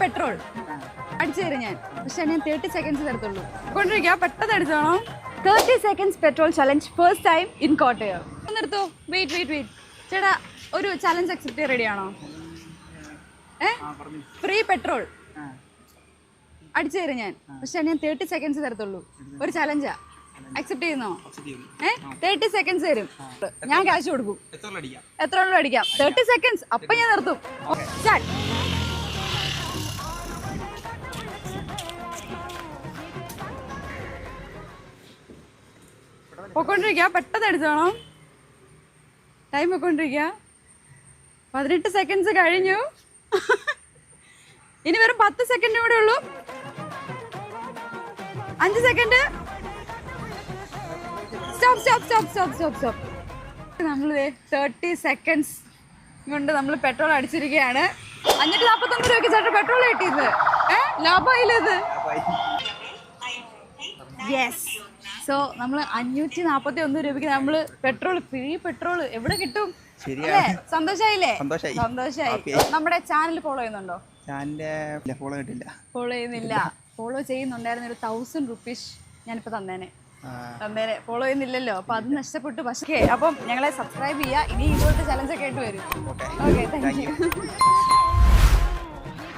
Petrol അടിച്ചു തരും ഞാൻ. പക്ഷെ ഞാൻ 30 സെക്കൻഡ്സ് തരത്തുള്ളൂ. കൊണ്ടിരിക്കുക, പെട്ടെന്ന് അടിച്ചോണോ. 30 seconds petrol challenge first time in Kottayam. നിർത്തോ, വെയിറ്റ് ചേട്ടാ, ഒരു ചലഞ്ച് അക്സെപ്റ്റ് ചെയ്യാൻ റെഡിയാണോ? ഫ്രീ പെട്രോൾ അടിച്ചു തരും ഞാൻ. പക്ഷെ ഞാൻ 30 സെക്കൻഡ്സ് തരത്തുള്ളൂ. ഒരു ചലഞ്ചാ, അക്സെപ്റ്റ് ചെയ്യുന്നോ? 30 സെക്കൻഡ്സ് തരും, ഞാൻ ക്യാഷ് കൊടുക്കും. എത്ര ഉള്ളു അടിക്കാം? 30 സെക്കൻഡ്സ്, അപ്പൊ ഞാൻ നിർത്തും. പൊക്കോണ്ടിരിക്കുക, പെട്ടെന്ന് അടിച്ചോണോ. ടൈം പൊക്കോണ്ടിരിക്കുക. 18 സെക്കൻഡ്സ് കഴിഞ്ഞു. ഇനി വെറും 10 സെക്കൻഡ് കൂടെ ഉള്ളൂ. 5 സെക്കൻഡ്. സ്റ്റോപ്പ്. നമ്മൾ 30 സെക്കൻഡ്സ് കൊണ്ട് നമ്മൾ പെട്രോൾ അടിച്ചിരിക്കുകയാണ്. 549 രൂപയ്ക്ക് ചേട്ടൻ പെട്രോൾ കിട്ടിയത്. ലാഭമായില്ലേ ഇത്? യെസ്. സോ നമ്മൾ 541 രൂപയ്ക്ക് നമ്മൾ പെട്രോൾ, ഫ്രീ പെട്രോൾ എവിടെ കിട്ടും? അല്ലേ? സന്തോഷായില്ലേ? സന്തോഷായി. നമ്മുടെ ചാനൽ ഫോളോ ചെയ്യുന്നുണ്ടോ? ഫോളോ ചെയ്യുന്നില്ല. ഫോളോ ചെയ്യുന്നുണ്ടായിരുന്ന ഒരു 1000 റുപ്പീസ് ഞാനിപ്പോ തന്നേനെ. ഫോളോ ചെയ്യുന്നില്ലല്ലോ, അപ്പൊ അത് നഷ്ടപ്പെട്ടു. പക്ഷേ അപ്പം ഞങ്ങളെ സബ്സ്ക്രൈബ് ചെയ്യുക. ഇനി ഇതുപോലത്തെ ചലഞ്ച് ഒക്കെ ആയിട്ട് വരും. Okay, thank you.